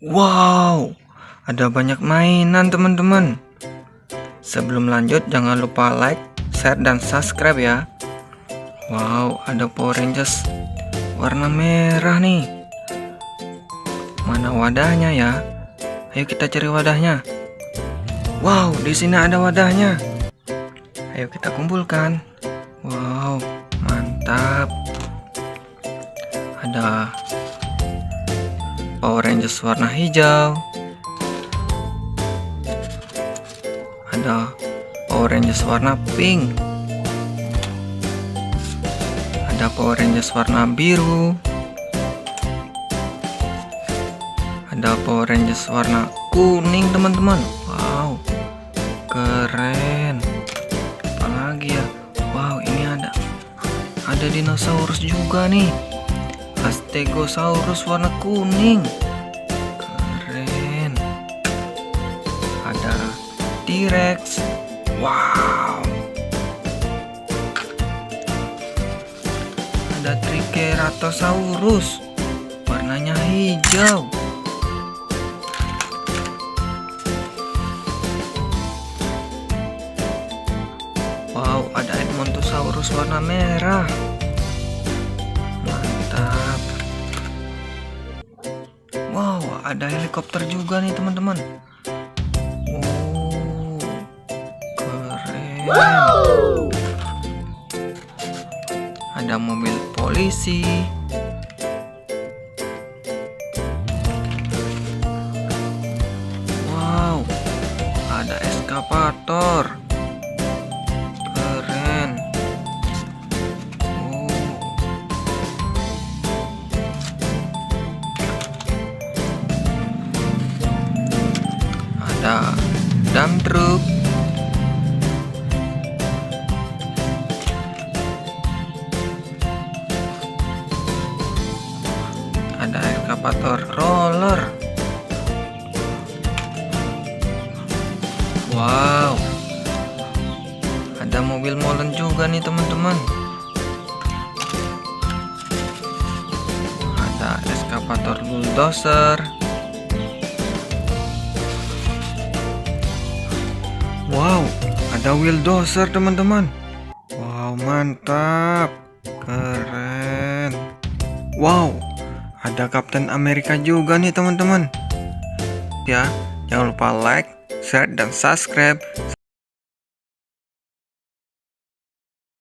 Wow, ada banyak mainan teman-teman. Sebelum lanjut jangan lupa like, share, dan subscribe ya. Wow, ada Power Rangers warna merah nih. Mana wadahnya ya? Ayo kita cari wadahnya. Wow, di sini ada wadahnya. Ayo kita kumpulkan. Wow, mantap. Ada Power Rangers warna hijau. Ada Power Rangers warna pink. Ada Power Rangers warna biru. Ada Power Rangers warna kuning teman-teman. Wow, keren. Apalagi ya? Wow, ini ada dinosaurus juga nih. Stegosaurus warna kuning. Keren. Ada T-Rex. Wow. Ada Triceratosaurus. Warnanya hijau. Wow, ada Edmontosaurus warna merah. Mantap. Wow, ada helikopter juga nih teman-teman. Oh, keren. Ada mobil polisi. Wow, ada eskavator. Keren. Oh. Ada dump truck. Ada eskavator roller. Wow, ada mobil molen juga nih teman-teman. Ada eskavator bulldozer. Wow, ada wheeldozer teman-teman. Wow, mantap. Keren. Wow, ada Kapten Amerika juga nih teman-teman. Ya, jangan lupa like, share, dan subscribe.